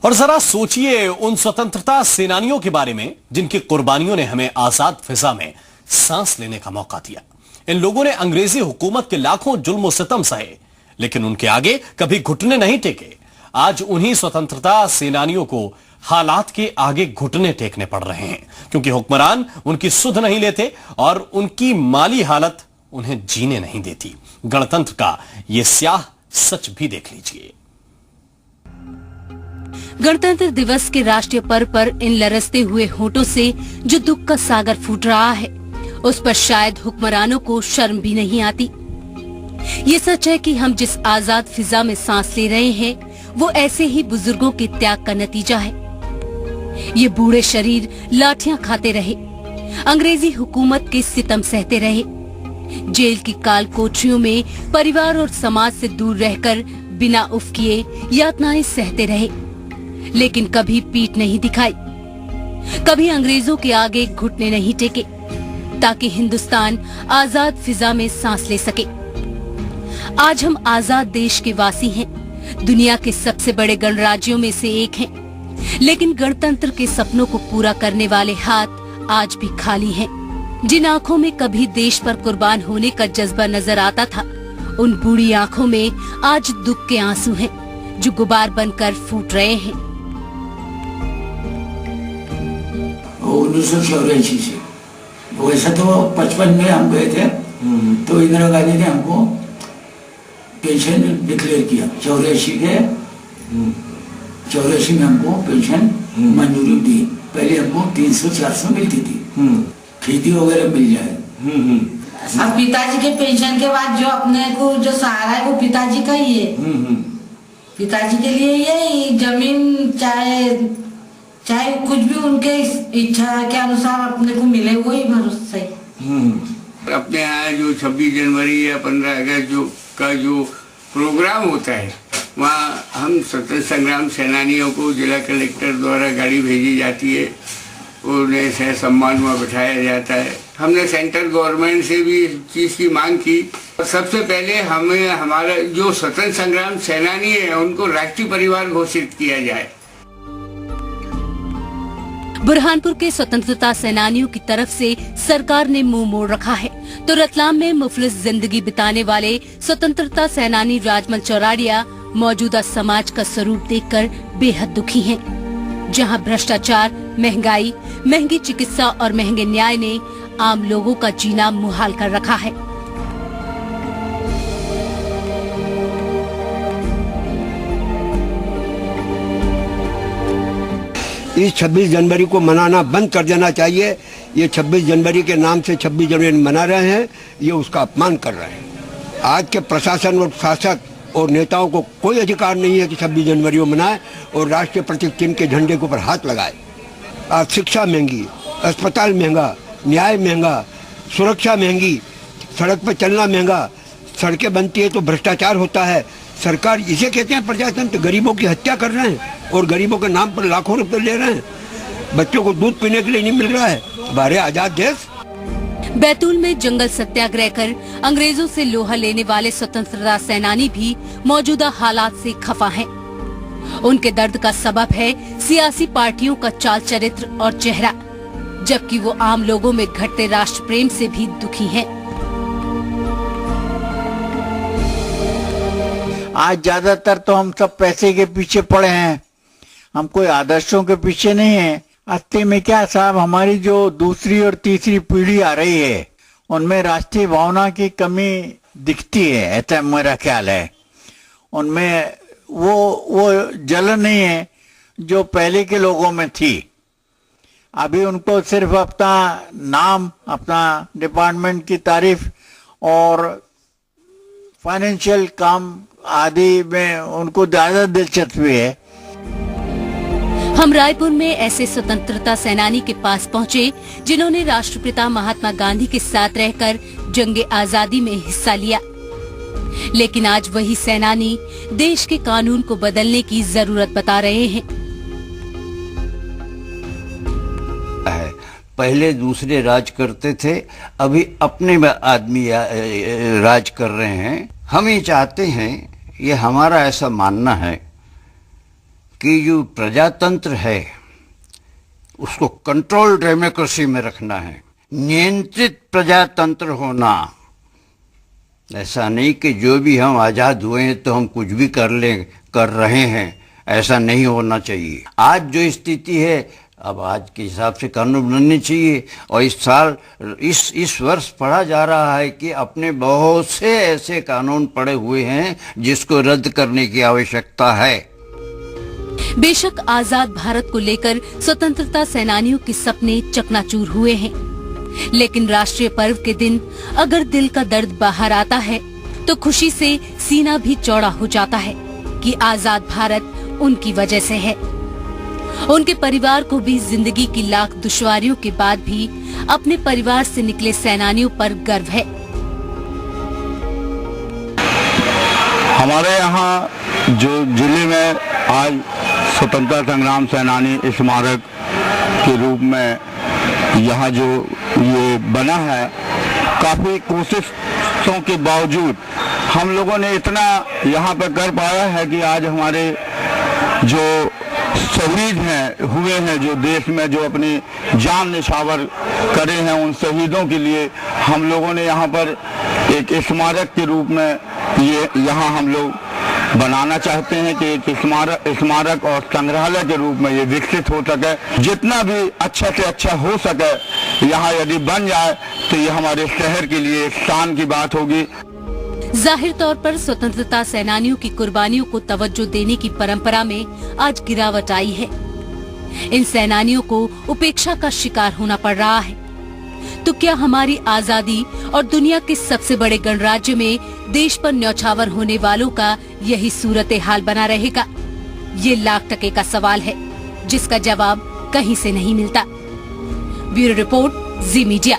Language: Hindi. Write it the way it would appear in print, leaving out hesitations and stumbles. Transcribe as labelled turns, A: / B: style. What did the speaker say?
A: और जरा सोचिए उन स्वतंत्रता सेनानियों के बारे में जिनकी कुर्बानियों ने हमें आजाद फिजा में सांस लेने का मौका दिया। इन लोगों ने अंग्रेजी हुकूमत के लाखों जुल्म सितम सहे, लेकिन उनके आगे कभी घुटने नहीं टेके। आज उन्हीं स्वतंत्रता सेनानियों को हालात के आगे घुटने टेकने पड़ रहे हैं, क्योंकि हुक्मरान उनकी सुध नहीं लेते और उनकी माली हालत उन्हें जीने नहीं देती। गणतंत्र का यह स्याह सच भी देख लीजिए।
B: गणतंत्र दिवस के राष्ट्रीय पर्व पर इन लरसते हुए होठों से जो दुख का सागर फूट रहा है, उस पर शायद हुक्मरानों को शर्म भी नहीं आती। ये सच है कि हम जिस आजाद फिजा में सांस ले रहे हैं, वो ऐसे ही बुजुर्गों के त्याग का नतीजा है। ये बूढ़े शरीर लाठियां खाते रहे, अंग्रेजी हुकूमत के सितम सहते रहे, जेल की काल कोठरियों में परिवार और समाज से दूर रहकर बिना उफ किए यातनाएं सहते रहे, लेकिन कभी पीठ नहीं दिखाई, कभी अंग्रेजों के आगे घुटने नहीं टेके, ताकि हिंदुस्तान आजाद फिजा में सांस ले सके। आज हम आजाद देश के वासी हैं, दुनिया के सबसे बड़े गणराज्यों में से एक हैं, लेकिन गणतंत्र के सपनों को पूरा करने वाले हाथ आज भी खाली हैं। जिन आंखों में कभी देश पर कुर्बान होने का जज्बा नजर आता था, उन बूढ़ी आंखों में आज दुख के आंसू हैं, जो गुबार बनकर फूट रहे हैं।
C: 1984 से वैसा तो 55 में हम गए थे, तो इंदिरा गांधी ने हमको पेंशन डिक्लेयर किया। 84 में हमको पेंशन मंजूरी दी। पहले हमको 300-400 मिलती थी, खेती वगैरह मिल जाए।
D: अब पिताजी के पेंशन के बाद जो अपने को जो सहारा है वो पिताजी का ही है। पिताजी के लिए ये जमीन चाहे कुछ भी उनके इच्छा के अनुसार अपने को मिले, वही भरोसा है।
E: अपने यहाँ जो 26 जनवरी या 15 अगस्त का जो प्रोग्राम होता है, वहाँ हम स्वतंत्रता संग्राम सेनानियों को जिला कलेक्टर द्वारा गाड़ी भेजी जाती है, उन्हें सह सम्मान में बैठाया जाता है। हमने सेंट्रल गवर्नमेंट से भी इस चीज़ की मांग की। सबसे पहले हमें हमारा जो स्वतंत्रता संग्राम सेनानी है उनको राष्ट्रीय परिवार घोषित किया जाए।
B: बुरहानपुर के स्वतंत्रता सेनानियों की तरफ से सरकार ने मुंह मोड़ रखा है, तो रतलाम में मुफलिस जिंदगी बिताने वाले स्वतंत्रता सेनानी राजमल चौराड़िया मौजूदा समाज का स्वरूप देखकर बेहद दुखी हैं, जहां भ्रष्टाचार, महंगाई, महंगी चिकित्सा और महंगे न्याय ने आम लोगों का जीना मुहाल कर रखा है।
F: इस 26 जनवरी को मनाना बंद कर देना चाहिए। ये 26 जनवरी के नाम से 26 जनवरी मना रहे हैं, ये उसका अपमान कर रहे हैं। आज के प्रशासन और शासक और नेताओं को कोई अधिकार नहीं है कि 26 जनवरी को मनाए और राष्ट्रीय प्रतीक चिन्ह के झंडे के ऊपर हाथ लगाए। आज शिक्षा महंगी, अस्पताल महंगा, न्याय महंगा, सुरक्षा महंगी, सड़क पर चलना महंगा, सड़कें बनती है तो भ्रष्टाचार होता है। सरकार इसे कहते हैं प्रजातंत्र। गरीबों की हत्या कर रहे हैं और गरीबों के नाम पर लाखों रुपए ले रहे हैं। बच्चों को दूध पीने के लिए नहीं मिल रहा है। हमारे आजाद देश।
B: बैतूल में जंगल सत्याग्रह कर अंग्रेजों से लोहा लेने वाले स्वतंत्रता सेनानी भी मौजूदा हालात से खफा हैं। उनके दर्द का सबब है सियासी पार्टियों का चाल चरित्र और चेहरा, जबकि वो आम लोगों में घटते राष्ट्र प्रेम से भी दुखी हैं।
G: आज ज्यादातर तो हम सब पैसे के पीछे पड़े हैं, हम कोई आदर्शों के पीछे नहीं है। अस्ती में क्या साहब, हमारी जो दूसरी और तीसरी पीढ़ी आ रही है उनमें राष्ट्रीय भावना की कमी दिखती है, ऐसा मेरा ख्याल है। उनमें वो जलन नहीं है जो पहले के लोगों में थी। अभी उनको सिर्फ अपना नाम, अपना डिपार्टमेंट की तारीफ और फाइनेंशियल काम आदि में उनको ज्यादा दिलचस्पी है।
B: हम रायपुर में ऐसे स्वतंत्रता सेनानी के पास पहुंचे जिन्होंने राष्ट्रपिता महात्मा गांधी के साथ रहकर जंगे आजादी में हिस्सा लिया, लेकिन आज वही सेनानी देश के कानून को बदलने की जरूरत बता रहे हैं।
H: पहले दूसरे राज करते थे, अभी अपने आदमी राज कर रहे हैं। हम ये चाहते हैं, ये हमारा ऐसा मानना है कि जो प्रजातंत्र है उसको कंट्रोल डेमोक्रेसी में रखना है, नियंत्रित प्रजातंत्र होना। ऐसा नहीं कि जो भी हम आज़ाद हुए हैं तो हम कुछ भी कर रहे हैं, ऐसा नहीं होना चाहिए। आज जो स्थिति है, अब आज के हिसाब से कानून बनने चाहिए। और इस साल इस वर्ष पढ़ा जा रहा है कि अपने बहुत से ऐसे कानून पड़े हुए हैं जिसको रद्द करने की आवश्यकता है।
B: बेशक आजाद भारत को लेकर स्वतंत्रता सेनानियों के सपने चकनाचूर हुए हैं, लेकिन राष्ट्रीय पर्व के दिन अगर दिल का दर्द बाहर आता है तो खुशी से सीना भी चौड़ा हो जाता है कि आजाद भारत उनकी वजह से है। उनके परिवार को भी जिंदगी की लाख दुश्वारियों के बाद भी अपने परिवार से निकले सेनानियों पर गर्व है।
I: हमारे यहाँ जो जिले में आज स्वतंत्रता संग्राम सेनानी स्मारक के रूप में यहाँ जो ये बना है, काफ़ी कोशिशों के बावजूद हम लोगों ने इतना यहाँ पर कर पाया है कि आज हमारे जो शहीद हुए हैं जो देश में जो अपनी जान निछावर करे हैं, उन शहीदों के लिए हम लोगों ने यहाँ पर एक स्मारक के रूप में ये यहाँ हम लोग बनाना चाहते हैं कि एक स्मारक और संग्रहालय के रूप में ये विकसित हो सके। जितना भी अच्छा से अच्छा हो सके यहाँ यदि बन जाए तो ये हमारे शहर के लिए एक शान की बात होगी।
B: जाहिर तौर पर स्वतंत्रता सेनानियों की कुर्बानियों को तवज्जो देने की परंपरा में आज गिरावट आई है। इन सेनानियों को उपेक्षा का शिकार होना पड़ रहा है। तो क्या हमारी आजादी और दुनिया के सबसे बड़े गणराज्य में देश पर न्यौछावर होने वालों का यही सूरत हाल बना रहेगा? ये लाख टके का सवाल है जिसका जवाब कहीं से नहीं मिलता। ब्यूरो रिपोर्ट, जी मीडिया।